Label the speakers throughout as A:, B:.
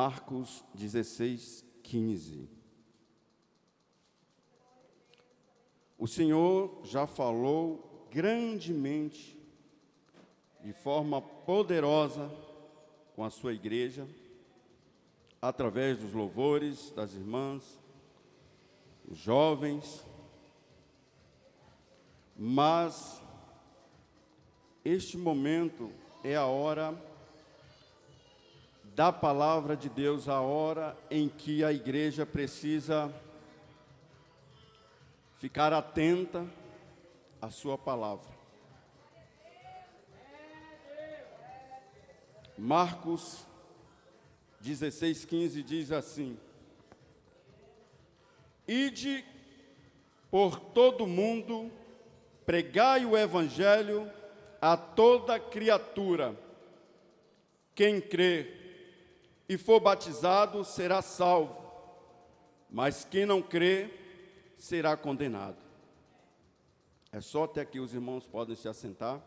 A: Marcos 16:15. O Senhor já falou grandemente, de forma poderosa, com a sua igreja, através dos louvores das irmãs, os jovens, mas este momento é a hora da palavra de Deus, a hora em que a igreja precisa ficar atenta à sua palavra. Marcos 16:15 diz assim: Ide por todo mundo, pregai o evangelho a toda criatura. Quem crer e for batizado será salvo, mas quem não crer será condenado. É só até aqui, os irmãos podem se assentar.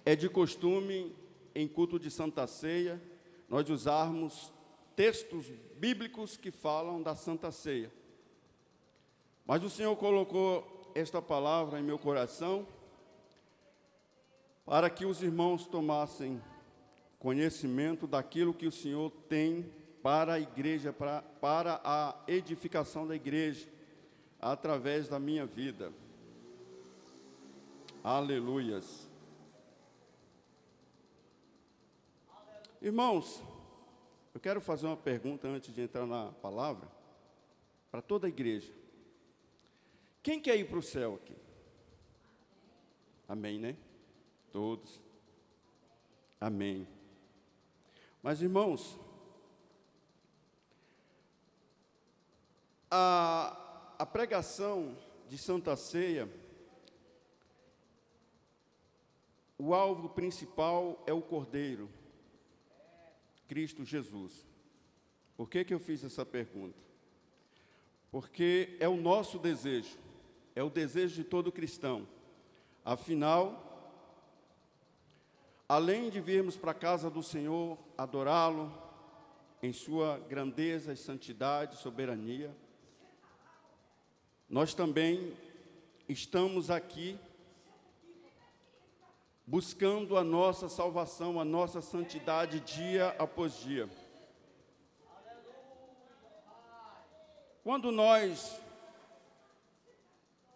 A: É de costume, em culto de Santa Ceia, nós usarmos textos bíblicos que falam da Santa Ceia. Mas o Senhor colocou esta palavra em meu coração para que os irmãos tomassem conhecimento daquilo que o Senhor tem para a igreja, para a edificação da igreja, através da minha vida. Aleluias. Irmãos, eu quero fazer uma pergunta antes de entrar na palavra, para toda a igreja. Quem quer ir para o céu aqui? Amém, né? Todos. Amém. Mas, irmãos, a pregação de Santa Ceia, o alvo principal é o Cordeiro, Cristo Jesus. Por que eu fiz essa pergunta? Porque é o nosso desejo, é o desejo de todo cristão. Afinal, além de virmos para a casa do Senhor adorá-lo em sua grandeza, santidade, soberania, nós também estamos aqui buscando a nossa salvação, a nossa santidade dia após dia. Quando nós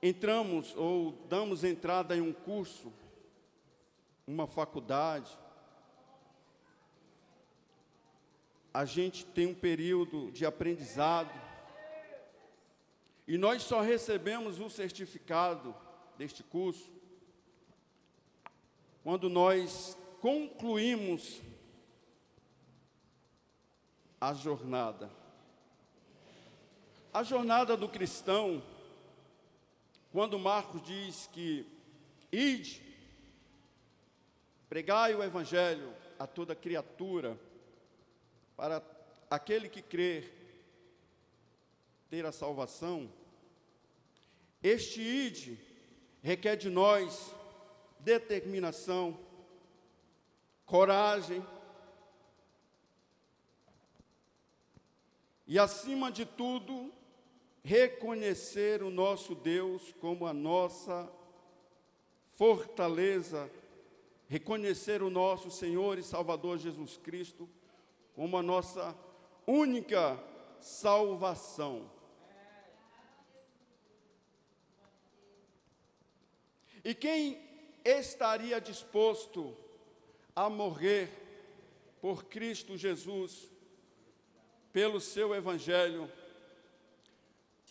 A: entramos ou damos entrada em um curso, uma faculdade, a gente tem um período de aprendizado e nós só recebemos o certificado deste curso quando nós concluímos a jornada. A jornada do cristão, quando Marcos diz que ide, pregai o evangelho a toda criatura, para aquele que crer ter a salvação, este ide requer de nós determinação, coragem e, acima de tudo, reconhecer o nosso Deus como a nossa fortaleza, reconhecer o nosso Senhor e Salvador Jesus Cristo como a nossa única salvação. E quem estaria disposto a morrer por Cristo Jesus, pelo seu evangelho,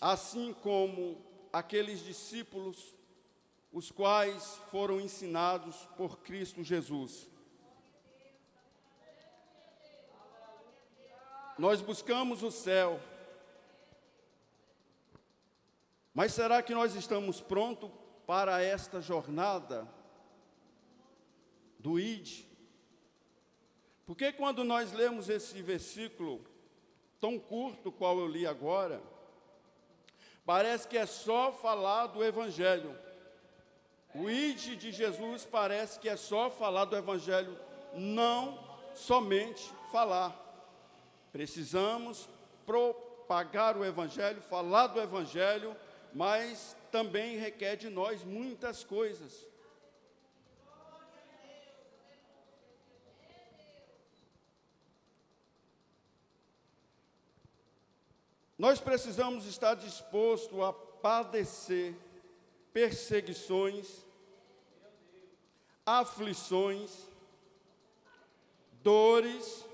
A: assim como aqueles discípulos, os quais foram ensinados por Cristo Jesus? Nós buscamos o céu, mas será que nós estamos prontos para esta jornada do ide? Porque quando nós lemos esse versículo tão curto, qual eu li agora, parece que é só falar do evangelho. O ide de Jesus parece que é só falar do evangelho. Não somente falar. Precisamos propagar o Evangelho, falar do Evangelho, mas também requer de nós muitas coisas. Nós precisamos estar dispostos a padecer perseguições, aflições, dores,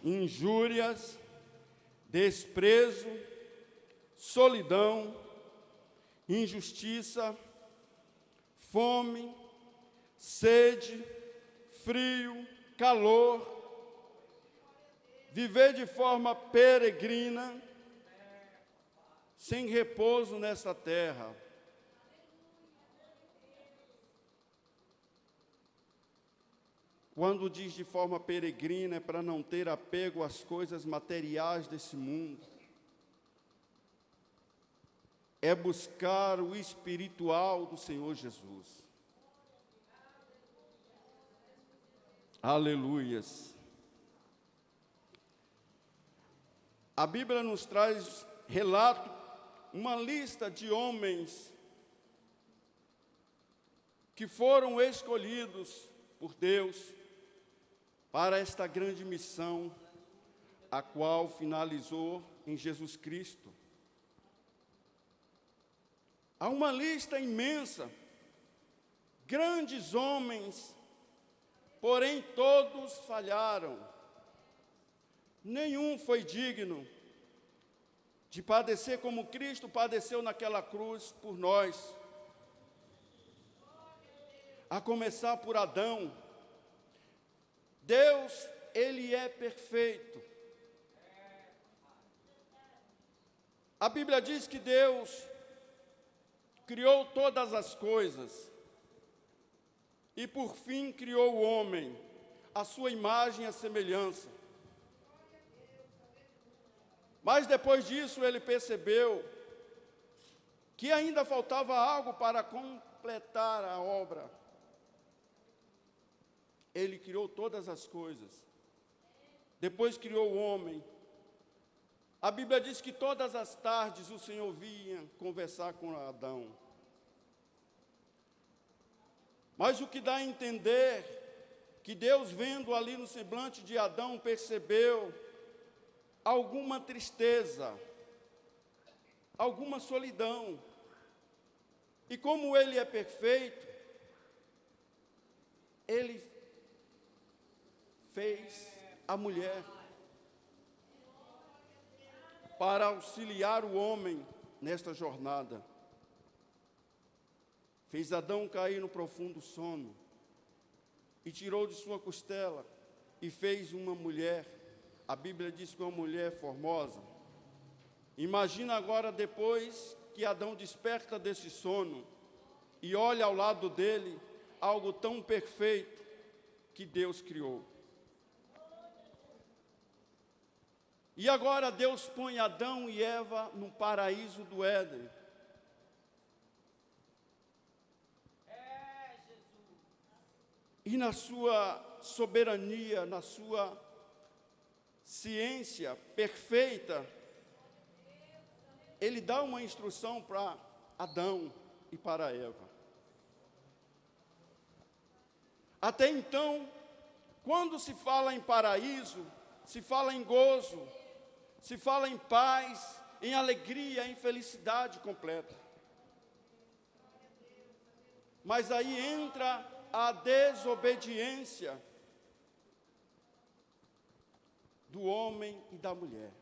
A: injúrias, desprezo, solidão, injustiça, fome, sede, frio, calor, viver de forma peregrina, sem repouso nesta terra. Quando diz de forma peregrina, é para não ter apego às coisas materiais desse mundo. É buscar o espiritual do Senhor Jesus. Aleluias. A Bíblia nos traz relato, uma lista de homens que foram escolhidos por Deus para esta grande missão, a qual finalizou em Jesus Cristo. Há uma lista imensa, grandes homens, porém todos falharam. Nenhum foi digno de padecer como Cristo padeceu naquela cruz por nós. A começar por Adão. Deus, Ele é perfeito. A Bíblia diz que Deus criou todas as coisas e, por fim, criou o homem, a sua imagem e a semelhança. Mas depois disso ele percebeu que ainda faltava algo para completar a obra. Ele criou todas as coisas. Depois criou o homem. A Bíblia diz que todas as tardes o Senhor vinha conversar com Adão. Mas o que dá a entender que Deus, vendo ali no semblante de Adão, percebeu alguma tristeza, alguma solidão. E como Ele é perfeito, Ele fez a mulher para auxiliar o homem nesta jornada. Fez Adão cair no profundo sono e tirou de sua costela e fez uma mulher. A Bíblia diz que é uma mulher formosa. Imagina agora, depois que Adão desperta desse sono e olha ao lado dele algo tão perfeito que Deus criou. E agora Deus põe Adão e Eva no paraíso do Éden. E na sua soberania, na sua ciência perfeita, Ele dá uma instrução para Adão e para Eva. Até então, quando se fala em paraíso, se fala em gozo, se fala em paz, em alegria, em felicidade completa. Mas aí entra a desobediência do homem e da mulher.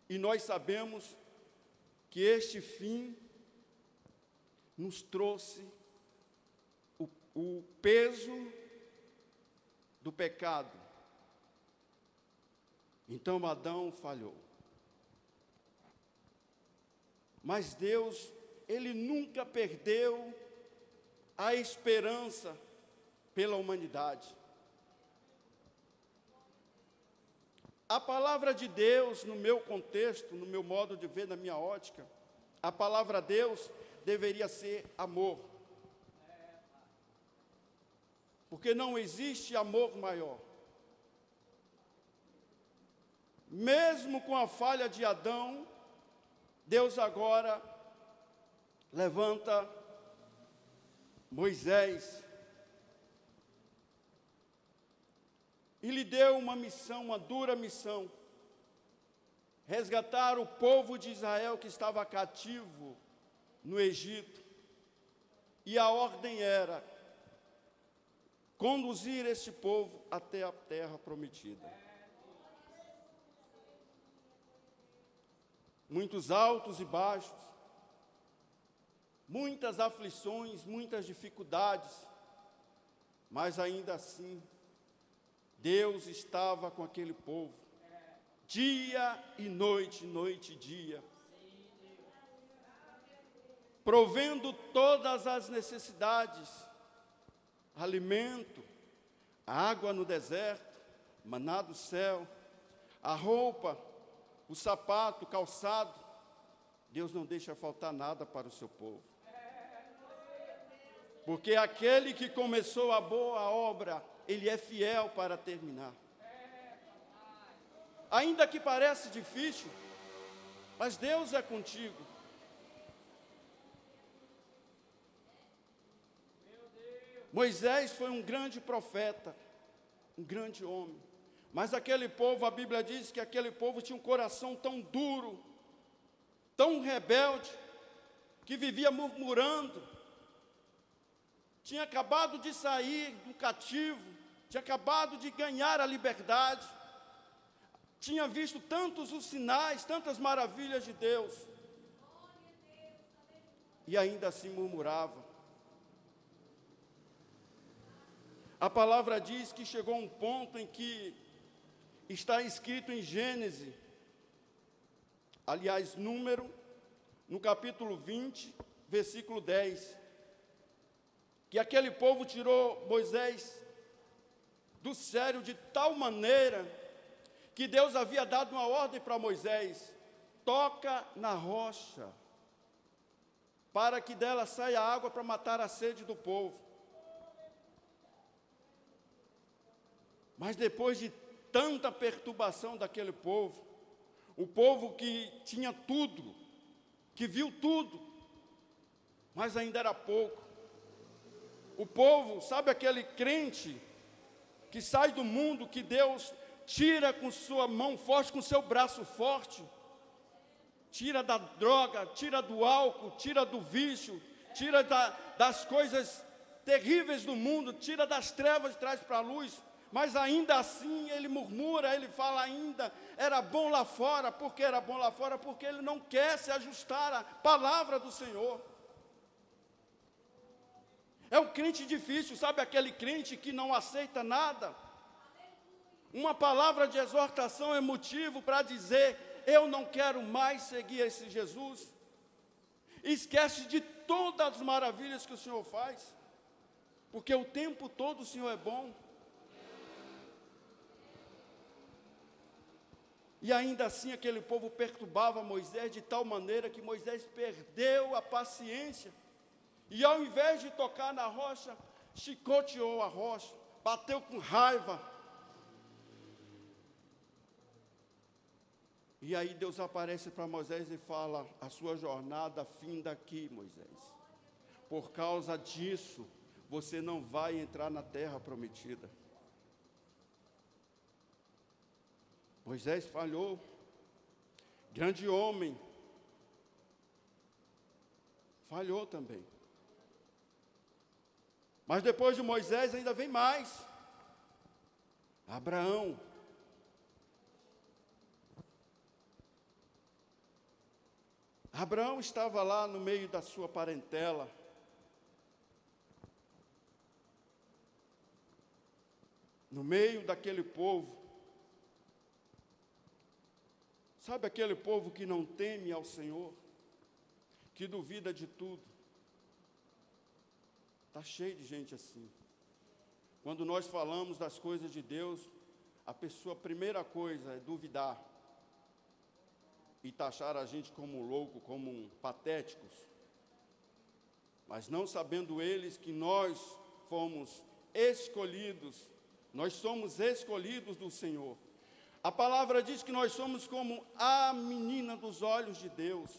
A: E nós sabemos que este fim nos trouxe o peso do pecado. Então Adão falhou. Mas Deus, Ele nunca perdeu a esperança pela humanidade. A palavra de Deus, no meu contexto, no meu modo de ver, na minha ótica, a palavra Deus deveria ser amor. porque não existe amor maior. Mesmo com a falha de Adão, Deus agora levanta Moisés e lhe deu uma missão, uma dura missão: resgatar o povo de Israel que estava cativo no Egito. E a ordem era conduzir este povo até a terra prometida. Muitos altos e baixos, muitas aflições, muitas dificuldades, mas ainda assim, Deus estava com aquele povo, dia e noite, noite e dia, provendo todas as necessidades: alimento, água no deserto, maná do céu, a roupa, o sapato, o calçado. Deus não deixa faltar nada para o seu povo. Porque aquele que começou a boa obra, Ele é fiel para terminar. Ainda que pareça difícil, mas Deus é contigo. Moisés foi um grande profeta, um grande homem. Mas aquele povo, a Bíblia diz que aquele povo tinha um coração tão duro, tão rebelde, que vivia murmurando. Tinha acabado de sair do cativo, tinha acabado de ganhar a liberdade, tinha visto tantos os sinais, tantas maravilhas de Deus, e ainda assim murmurava. A palavra diz que chegou um ponto em que está escrito em Gênesis, aliás, Número, no capítulo 20, versículo 10, que aquele povo tirou Moisés do sério de tal maneira que Deus havia dado uma ordem para Moisés: toca na rocha, para que dela saia água para matar a sede do povo. Mas depois de tanta perturbação daquele povo, o povo que tinha tudo, que viu tudo, mas ainda era pouco. O povo, sabe aquele crente que sai do mundo, que Deus tira com sua mão forte, com seu braço forte, tira da droga, tira do álcool, tira do vício, tira das coisas terríveis do mundo, tira das trevas e traz para a luz. Mas ainda assim ele murmura, ele fala ainda, era bom lá fora. Por que era bom lá fora? Porque ele não quer se ajustar à palavra do Senhor. É um crente difícil, sabe aquele crente que não aceita nada? Uma palavra de exortação é motivo para dizer: eu não quero mais seguir esse Jesus. Esquece de todas as maravilhas que o Senhor faz, porque o tempo todo o Senhor é bom. E ainda assim aquele povo perturbava Moisés de tal maneira que Moisés perdeu a paciência. E ao invés de tocar na rocha, chicoteou a rocha, bateu com raiva. E aí Deus aparece para Moisés e fala: a sua jornada finda aqui, Moisés. Por causa disso, você não vai entrar na terra prometida. Moisés falhou, grande homem, falhou também. Mas depois de Moisés ainda vem mais. Abraão. Abraão estava lá no meio da sua parentela. No meio daquele povo. Sabe aquele povo que não teme ao Senhor, que duvida de tudo? Está cheio de gente assim. Quando nós falamos das coisas de Deus, a primeira coisa é duvidar e taxar a gente como louco, como patéticos. Mas não sabendo eles que nós fomos escolhidos. Nós somos escolhidos do Senhor. A palavra diz que nós somos como a menina dos olhos de Deus.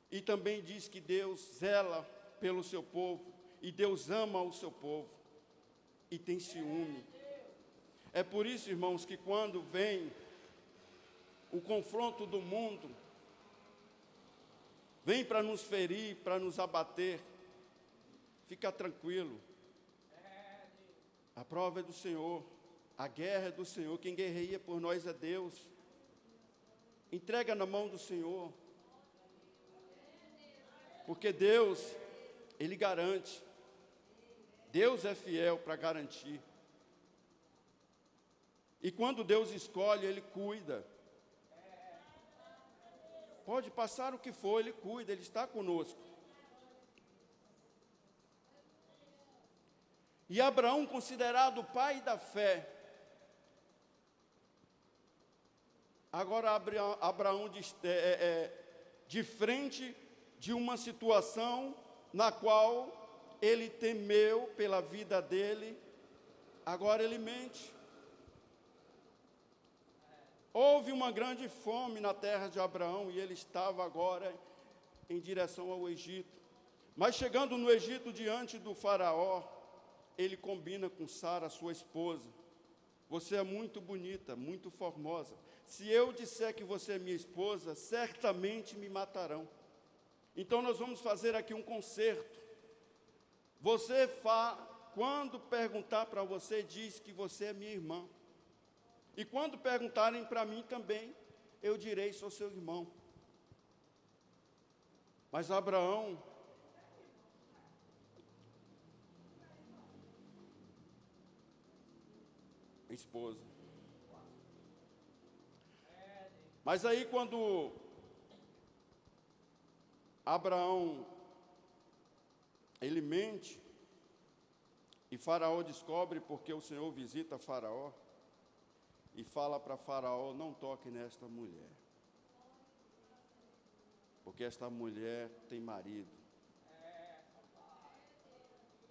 A: E também diz que Deus zela pelo seu povo. E Deus ama o seu povo. E tem ciúme. É por isso, irmãos, que quando vem o confronto do mundo, vem para nos ferir, para nos abater, fica tranquilo. A prova é do Senhor. A guerra é do Senhor. Quem guerreia por nós é Deus. Entrega na mão do Senhor. Porque Deus, Ele garante. Deus é fiel para garantir. E quando Deus escolhe, Ele cuida. Pode passar o que for, Ele cuida, Ele está conosco. E Abraão, considerado o pai da fé, agora Abraão de frente de uma situação na qual ele temeu pela vida dele, agora ele mente. Houve uma grande fome na terra de Abraão e ele estava agora em direção ao Egito. Mas chegando no Egito, diante do faraó, ele combina com Sara, sua esposa. Você é muito bonita, muito formosa. Se eu disser que você é minha esposa, certamente me matarão. Então nós vamos fazer aqui um concerto. Quando perguntar para você, diz que você é minha irmã. E quando perguntarem para mim também, eu direi, sou seu irmão. Mas Abraão, esposa. Mas aí quando Abraão, ele mente, e Faraó descobre, porque o Senhor visita Faraó, e fala para Faraó, não toque nesta mulher, porque esta mulher tem marido,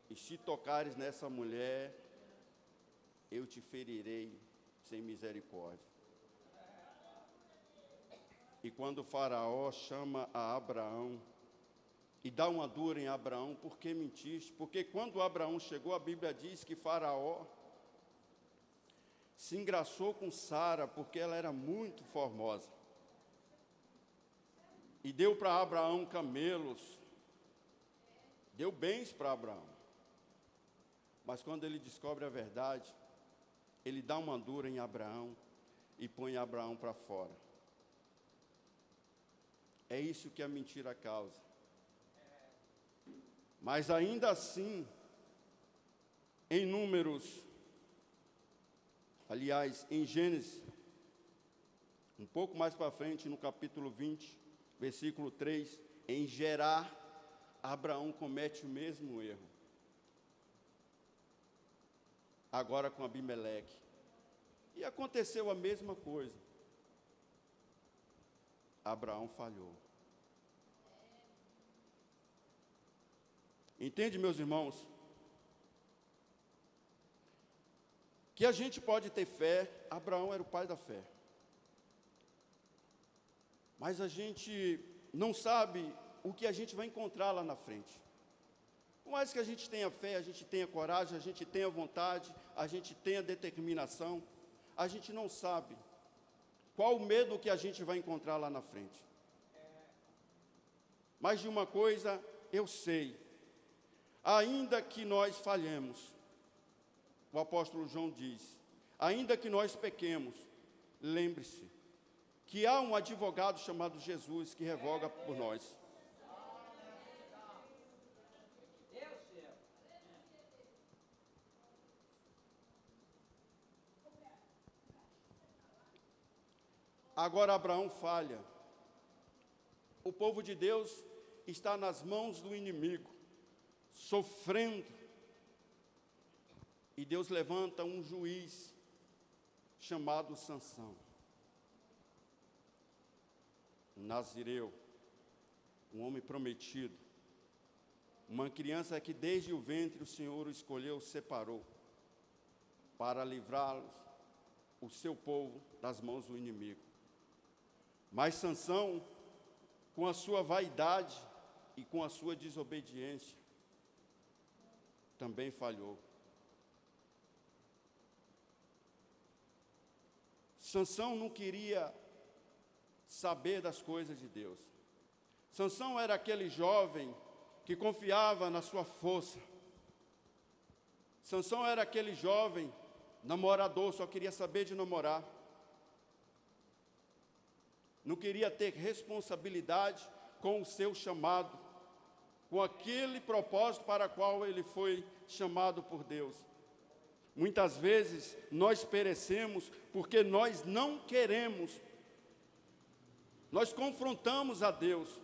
A: e se tocares nessa mulher, eu te ferirei sem misericórdia. E quando Faraó chama a Abraão, e dá uma dura em Abraão, por que mentiste? Porque quando Abraão chegou, a Bíblia diz que Faraó se engraçou com Sara, porque ela era muito formosa. E deu para Abraão camelos, deu bens para Abraão. Mas quando ele descobre a verdade, ele dá uma dura em Abraão e põe Abraão para fora. É isso que a mentira causa. Mas ainda assim, em Números, aliás, em Gênesis, um pouco mais para frente, no capítulo 20, versículo 3, em Gerar, Abraão comete o mesmo erro. Agora com Abimeleque. E aconteceu a mesma coisa. Abraão falhou. Entende, meus irmãos? Que a gente pode ter fé. Abraão era o pai da fé. Mas a gente não sabe o que a gente vai encontrar lá na frente. Por mais que a gente tenha fé, a gente tenha coragem, a gente tenha vontade, a gente tenha determinação, a gente não sabe qual o medo que a gente vai encontrar lá na frente. Mas de uma coisa eu sei, ainda que nós falhemos, o apóstolo João diz, ainda que nós pequemos, lembre-se que há um advogado chamado Jesus que revoga por nós. Agora Abraão falha. O povo de Deus está nas mãos do inimigo, sofrendo. E Deus levanta um juiz chamado Sansão, um nazireu, um homem prometido. Uma criança que desde o ventre o Senhor o escolheu, separou, para livrá-los, o seu povo, das mãos do inimigo. Mas Sansão, com a sua vaidade e com a sua desobediência, também falhou. Sansão não queria saber das coisas de Deus. Sansão era aquele jovem que confiava na sua força. Sansão era aquele jovem namorador, só queria saber de namorar. Não queria ter responsabilidade com o seu chamado, com aquele propósito para o qual ele foi chamado por Deus. Muitas vezes nós perecemos porque nós não queremos. Nós confrontamos a Deus.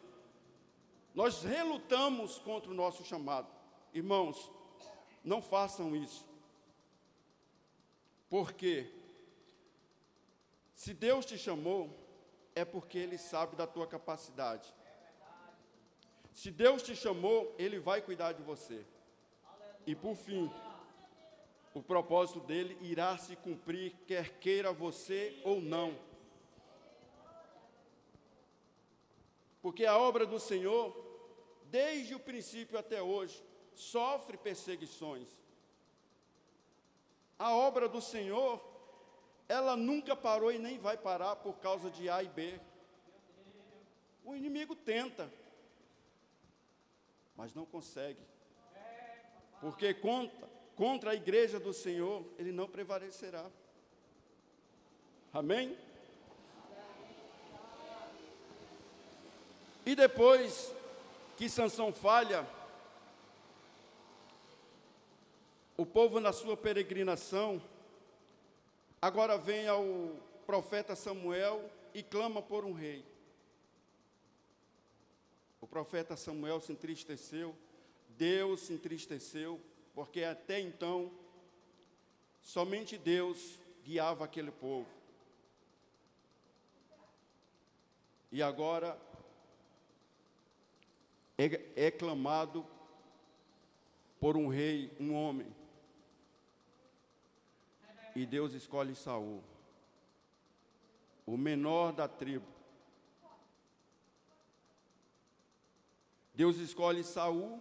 A: Nós relutamos contra o nosso chamado. Irmãos, não façam isso. Porque se Deus te chamou, é porque Ele sabe da tua capacidade. Se Deus te chamou, Ele vai cuidar de você. E por fim, o propósito dele irá se cumprir, quer queira você ou não. Porque a obra do Senhor, desde o princípio até hoje, sofre perseguições. A obra do Senhor, ela nunca parou e nem vai parar por causa de A e B. O inimigo tenta, mas não consegue. Porque contra a igreja do Senhor, ele não prevalecerá. Amém? E depois que Sansão falha, o povo na sua peregrinação, agora vem ao profeta Samuel e clama por um rei. O profeta Samuel se entristeceu, Deus se entristeceu, porque até então, somente Deus guiava aquele povo. E agora é clamado por um rei, um homem. E Deus escolhe Saul, o menor da tribo. Deus escolhe Saul,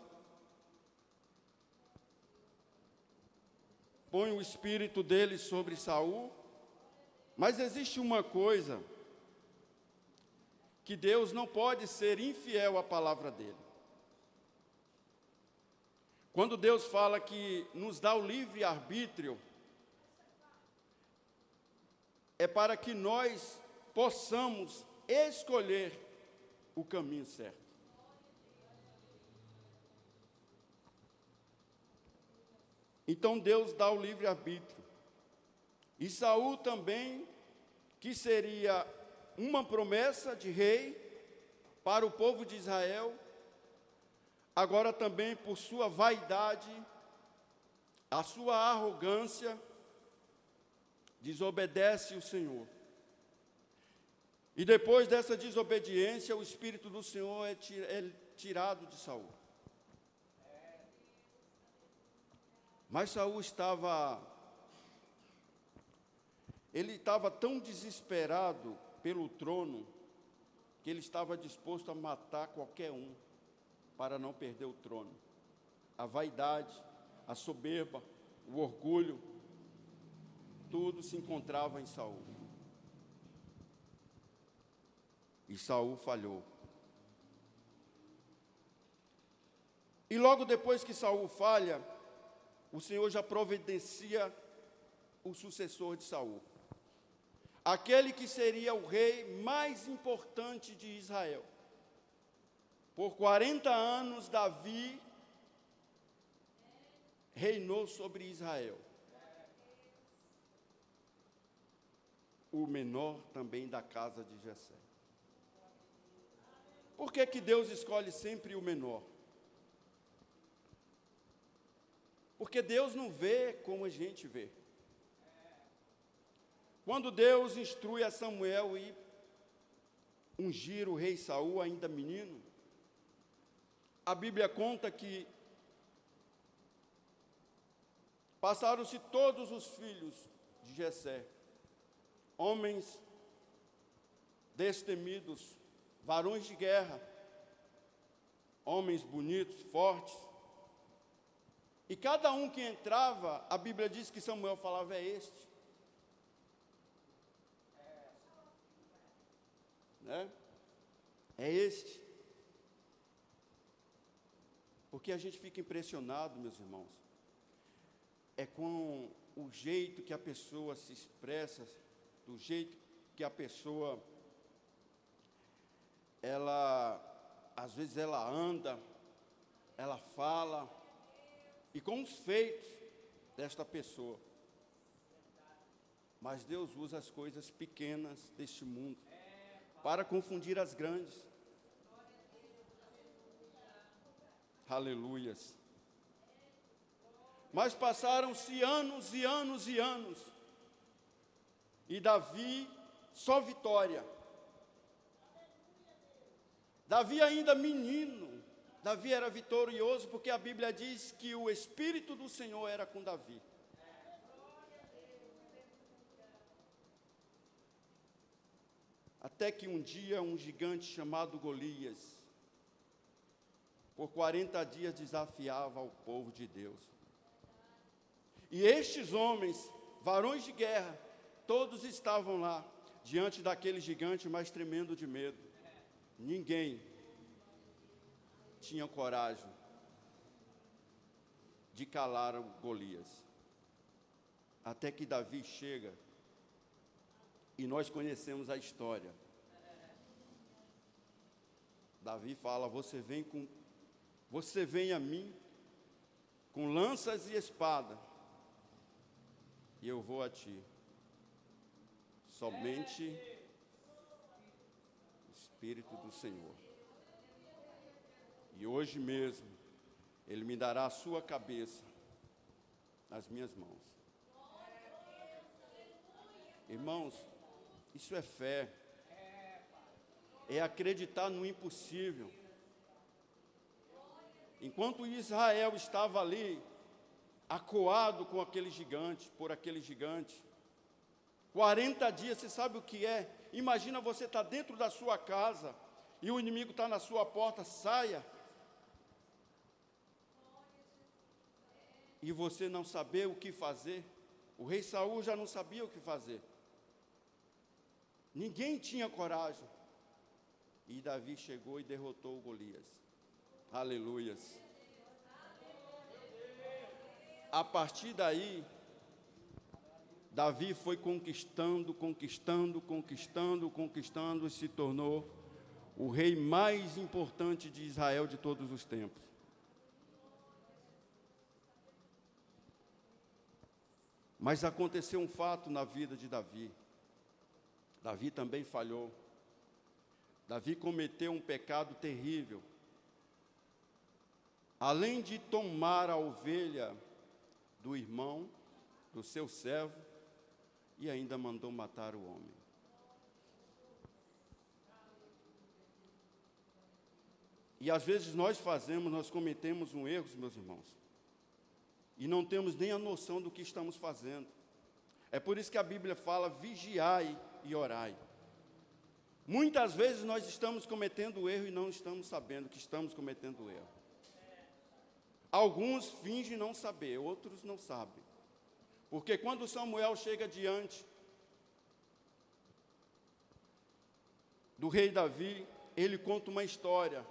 A: põe o espírito dele sobre Saul, mas existe uma coisa, que Deus não pode ser infiel à palavra dele. Quando Deus fala que nos dá o livre-arbítrio, é para que nós possamos escolher o caminho certo. Então Deus dá o livre-arbítrio. E Saul também, que seria uma promessa de rei para o povo de Israel, agora também por sua vaidade, a sua arrogância, desobedece o Senhor. E depois dessa desobediência, o Espírito do Senhor é tirado de Saul. Mas Saul estava tão desesperado pelo trono, que ele estava disposto a matar qualquer um, para não perder o trono. A vaidade, a soberba, o orgulho, tudo se encontrava em Saul. E Saul falhou. E logo depois que Saul falha, o Senhor já providencia o sucessor de Saul. Aquele que seria o rei mais importante de Israel. Por 40 anos, Davi reinou sobre Israel. O menor também da casa de Jessé. Por que Deus escolhe sempre o menor? Porque Deus não vê como a gente vê. Quando Deus instrui a Samuel e ungir o rei Saul, ainda menino, a Bíblia conta que passaram-se todos os filhos de Jessé, homens destemidos, varões de guerra, homens bonitos, fortes. E cada um que entrava, a Bíblia diz que Samuel falava, é este. Né? É este. Porque a gente fica impressionado, meus irmãos, é com o jeito que a pessoa se expressa, do jeito que a pessoa, às vezes ela anda, ela fala, e com os feitos desta pessoa. Mas Deus usa as coisas pequenas deste mundo para confundir as grandes. Aleluias. Mas passaram-se anos e anos e anos, e Davi, só vitória. Davi ainda menino, Davi era vitorioso, porque a Bíblia diz que o Espírito do Senhor era com Davi. Até que um dia um gigante chamado Golias, por 40 dias desafiava o povo de Deus. E estes homens, varões de guerra, todos estavam lá, diante daquele gigante mais tremendo de medo. Ninguém tinha coragem de calar o Golias. Até que Davi chega, e nós conhecemos a história. Davi fala, você vem a mim com lanças e espada, e eu vou a ti. Somente o Espírito do Senhor. E hoje mesmo, Ele me dará a sua cabeça nas minhas mãos. Irmãos, isso é fé. É acreditar no impossível. Enquanto Israel estava ali, acuado com aquele gigante, por aquele gigante, 40 dias, você sabe o que é? Imagina você estar dentro da sua casa, e o inimigo está na sua porta, saia. E você não saber o que fazer. O rei Saul já não sabia o que fazer. Ninguém tinha coragem. E Davi chegou e derrotou o Golias. Aleluias. A partir daí, Davi foi conquistando, e se tornou o rei mais importante de Israel de todos os tempos. Mas aconteceu um fato na vida de Davi. Davi também falhou. Davi cometeu um pecado terrível. Além de tomar a ovelha do irmão, do seu servo, e ainda mandou matar o homem. E às vezes nós cometemos um erro, meus irmãos, e não temos nem a noção do que estamos fazendo. É por isso que a Bíblia fala, vigiai e orai. Muitas vezes nós estamos cometendo o erro e não estamos sabendo que estamos cometendo o erro. Alguns fingem não saber, outros não sabem. Porque quando Samuel chega diante do rei Davi, ele conta uma história.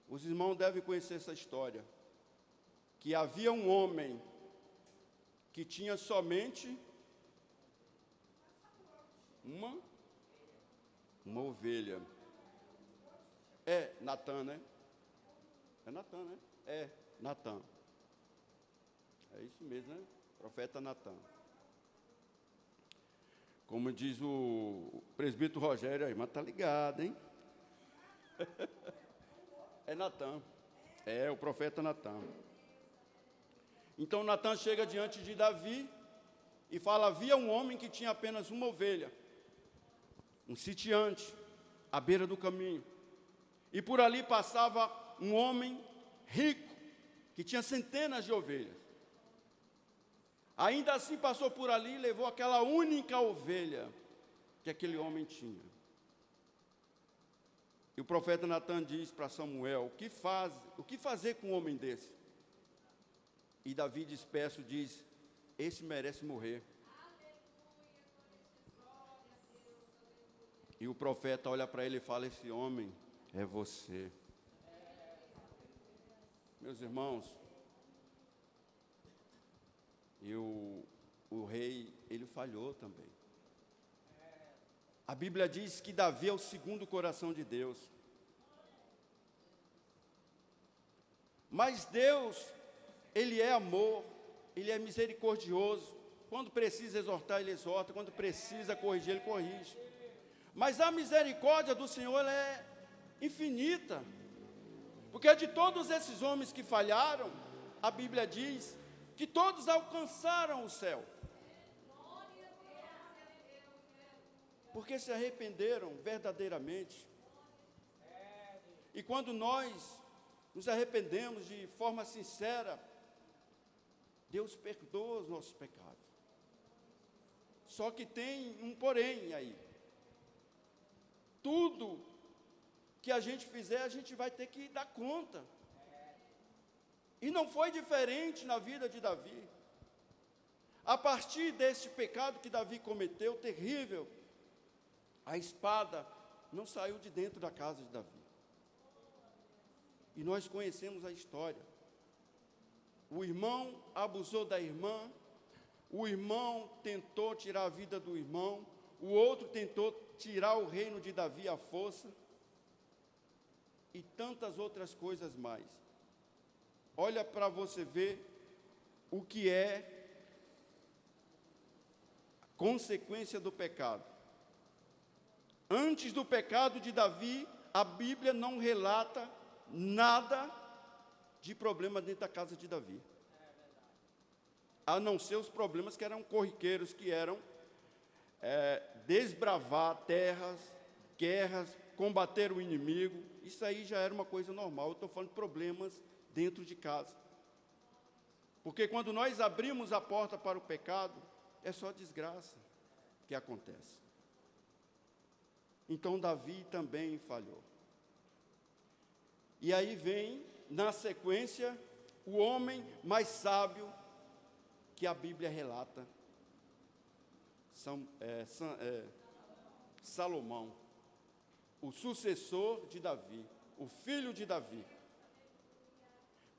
A: Os irmãos devem conhecer essa história. Que havia um homem que tinha somente uma ovelha. É Natã, né? É Natã, né? É Natã. É isso mesmo, né? Profeta Natã. Como diz o presbítero Rogério aí, mas tá ligado, hein? É Natã. É o profeta Natã. Então Natã chega diante de Davi e fala, havia um homem que tinha apenas uma ovelha, um sitiante, à beira do caminho. E por ali passava um homem rico, que tinha centenas de ovelhas. Ainda assim passou por ali e levou aquela única ovelha que aquele homem tinha. E o profeta Natan diz para Samuel: o que fazer com um homem desse? E Davi disperso diz: esse merece morrer. E o profeta olha para ele e fala: esse homem é você. Meus irmãos, e o rei, ele falhou também. A Bíblia diz que Davi é o segundo coração de Deus. Mas Deus, Ele é amor, Ele é misericordioso. Quando precisa exortar, Ele exorta. Quando precisa corrigir, Ele corrige. Mas a misericórdia do Senhor, ela é infinita. Porque de todos esses homens que falharam, a Bíblia diz que todos alcançaram o céu. Porque se arrependeram verdadeiramente. E quando nós nos arrependemos de forma sincera, Deus perdoa os nossos pecados. Só que tem um porém aí. Tudo que a gente fizer, a gente vai ter que dar conta. E não foi diferente na vida de Davi. A partir desse pecado que Davi cometeu, terrível, a espada não saiu de dentro da casa de Davi. E nós conhecemos a história. O irmão abusou da irmã, o irmão tentou tirar a vida do irmão, o outro tentou tirar o reino de Davi à força, e tantas outras coisas mais. Olha para você ver o que é consequência do pecado. Antes do pecado de Davi, a Bíblia não relata nada de problema dentro da casa de Davi. A não ser os problemas que eram corriqueiros, que eram desbravar terras, guerras, combater o inimigo. Isso aí já era uma coisa normal. Eu estou falando de problemas dentro de casa. Porque quando nós abrimos a porta para o pecado, é só desgraça que acontece. Então Davi também falhou. E aí vem, na sequência, o homem mais sábio que a Bíblia relata, Salomão, o sucessor de Davi, o filho de Davi.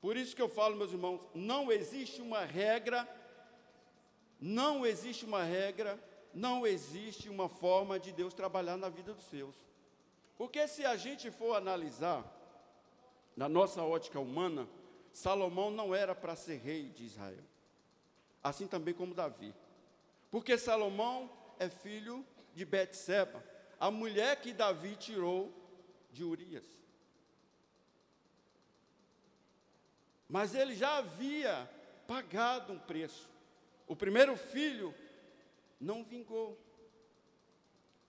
A: Por isso que eu falo, meus irmãos, não existe uma regra, não existe uma forma de Deus trabalhar na vida dos seus. Porque se a gente for analisar, na nossa ótica humana, Salomão não era para ser rei de Israel. Assim também como Davi. Porque Salomão é filho de Betseba, a mulher que Davi tirou de Urias. Mas ele já havia pagado um preço. O primeiro filho não vingou.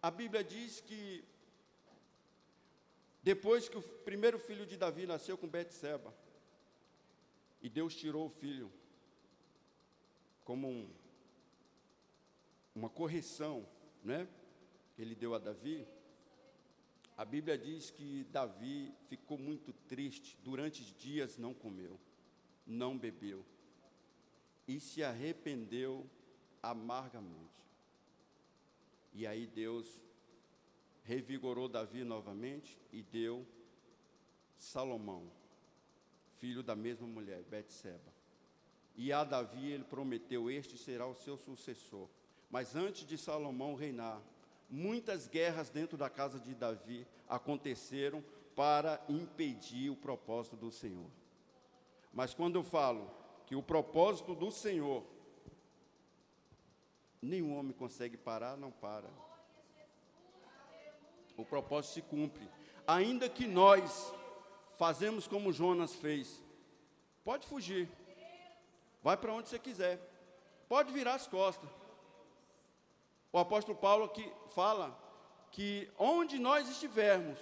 A: A Bíblia diz que depois que o primeiro filho de Davi nasceu com Betseba, e Deus tirou o filho como uma correção, né, que ele deu a Davi, a Bíblia diz que Davi ficou muito triste, durante dias não comeu, não bebeu, e se arrependeu amargamente. E aí Deus revigorou Davi novamente e deu Salomão, filho da mesma mulher, Betseba. E a Davi ele prometeu: este será o seu sucessor. Mas antes de Salomão reinar, muitas guerras dentro da casa de Davi aconteceram para impedir o propósito do Senhor. Mas quando eu falo que o propósito do Senhor, nenhum homem consegue parar, não para. O propósito se cumpre. Ainda que nós fazemos como Jonas fez, pode fugir, vai para onde você quiser, pode virar as costas. O apóstolo Paulo aqui fala que onde nós estivermos,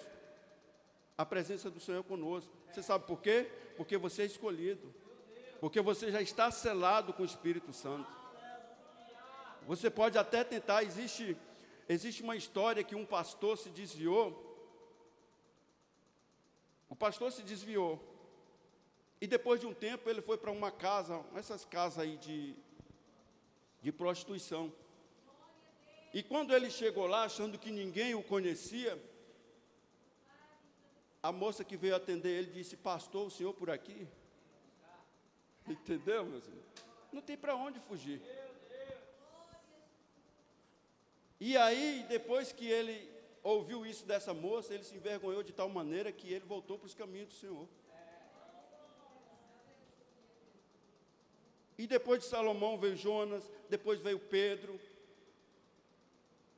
A: A presença do Senhor é conosco. Você sabe por quê? Porque você é escolhido. Porque você já está selado com o Espírito Santo. Você pode até tentar, existe uma história que um pastor se desviou. O pastor se desviou. E depois de um tempo ele foi para uma casa, essas casas aí de prostituição. E quando ele chegou lá, achando que ninguém o conhecia, a moça que veio atender ele disse: pastor, o senhor por aqui? Entendeu, meus irmãos? Não tem para onde fugir. E aí, depois que ele ouviu isso dessa moça, ele se envergonhou de tal maneira que ele voltou para os caminhos do Senhor. E depois de Salomão veio Jonas, depois veio Pedro.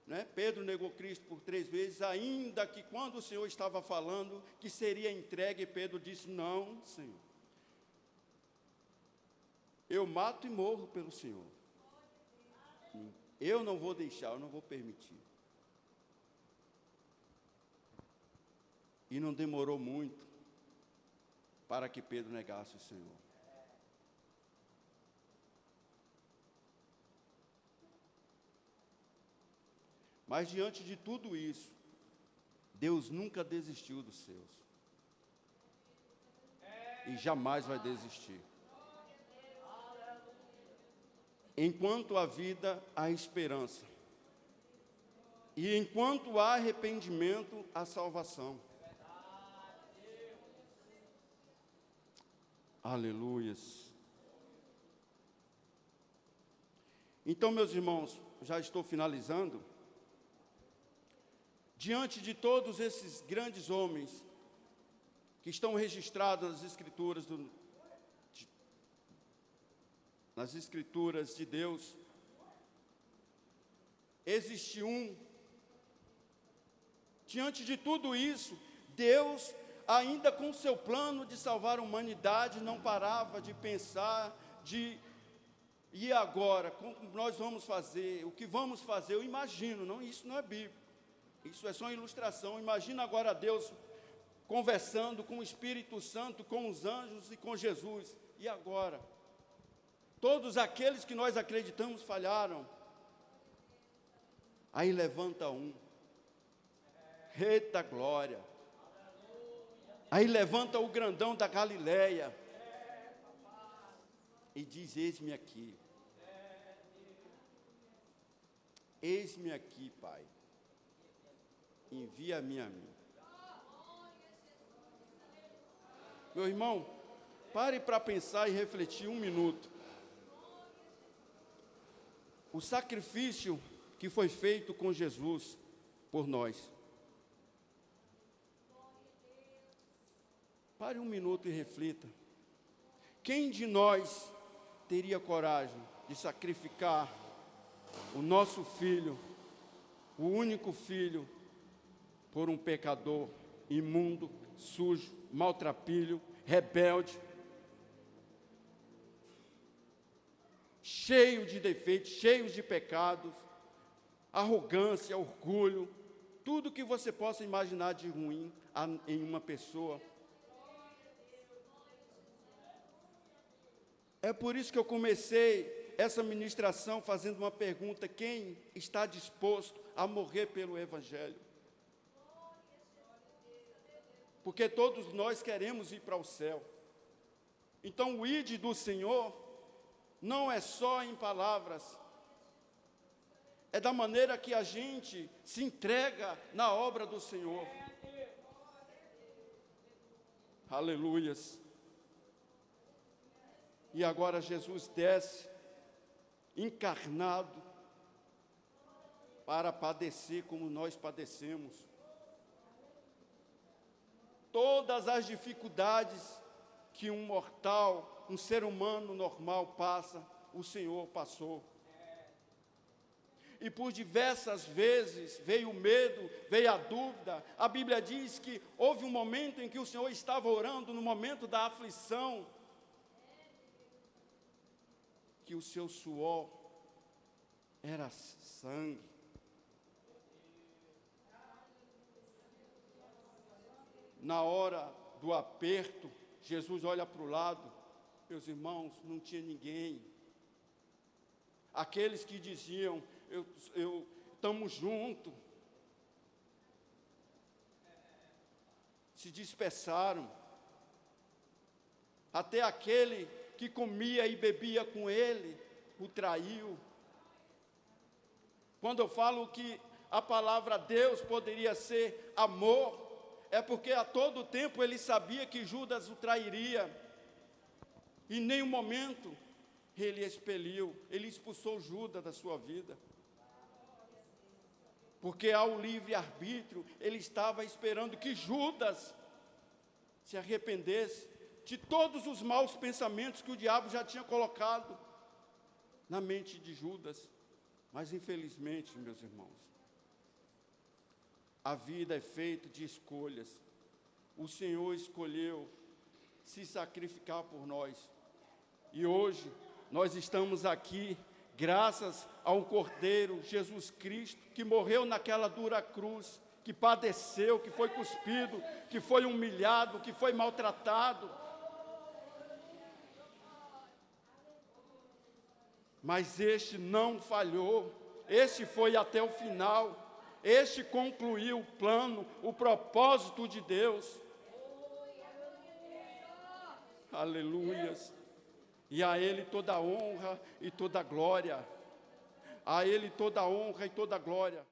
A: Né? Pedro negou Cristo por 3 vezes, ainda que quando o Senhor estava falando que seria entregue, Pedro disse: não, Senhor, eu mato e morro pelo Senhor. Eu não vou deixar, eu não vou permitir. E não demorou muito para que Pedro negasse o Senhor. Mas diante de tudo isso, Deus nunca desistiu dos seus. E jamais vai desistir. Enquanto há vida, há esperança. E enquanto há arrependimento, há salvação. Aleluias. Então, meus irmãos, já estou finalizando. Diante de todos esses grandes homens que estão registrados nas Escrituras de Deus, existe um. Diante de tudo isso, Deus, ainda com o seu plano de salvar a humanidade, não parava de pensar, e agora, como nós vamos fazer, o que vamos fazer? Eu imagino, não, isso não é bíblico, isso é só uma ilustração. Imagina agora Deus conversando com o Espírito Santo, com os anjos e com Jesus. E agora? Todos aqueles que nós acreditamos falharam. Aí levanta um. Eita glória. Aí levanta o grandão da Galileia. E diz: eis-me aqui. Eis-me aqui, Pai. Envia-me a mim. Meu irmão, pare para pensar e refletir 1 minuto. O sacrifício que foi feito com Jesus por nós. Pare 1 minuto e reflita. Quem de nós teria coragem de sacrificar o nosso filho, o único filho, por um pecador imundo, sujo, maltrapilho, rebelde, cheio de defeitos, cheio de pecados, arrogância, orgulho, tudo que você possa imaginar de ruim em uma pessoa. É por isso que eu comecei essa ministração fazendo uma pergunta: quem está disposto a morrer pelo Evangelho? Porque todos nós queremos ir para o céu. Então o ide do Senhor não é só em palavras, é da maneira que a gente se entrega na obra do Senhor. Aleluias. E agora Jesus desce, encarnado, para padecer como nós padecemos. Todas as dificuldades que um mortal, um ser humano normal passa, o Senhor passou. E por diversas vezes veio o medo, veio a dúvida. A Bíblia diz que houve um momento em que o Senhor estava orando, no momento da aflição, que o seu suor era sangue. na hora do aperto, Jesus olha para o lado, meus irmãos, não tinha ninguém. Aqueles que diziam, estamos juntos, se dispersaram. Até aquele que comia e bebia com ele, o traiu. Quando eu falo que a palavra Deus poderia ser amor, é porque a todo tempo ele sabia que Judas o trairia. Em nenhum momento ele expeliu, ele expulsou Judas da sua vida. Porque ao livre-arbítrio, ele estava esperando que Judas se arrependesse de todos os maus pensamentos que o diabo já tinha colocado na mente de Judas. Mas infelizmente, meus irmãos, a vida é feita de escolhas. O Senhor escolheu se sacrificar por nós. E hoje nós estamos aqui graças ao Cordeiro Jesus Cristo, que morreu naquela dura cruz, que padeceu, que foi cuspido, que foi humilhado, que foi maltratado. Mas este não falhou, este foi até o final, este concluiu o plano, o propósito de Deus. Aleluias. E a Ele toda a honra e toda a glória. A Ele toda a honra e toda a glória.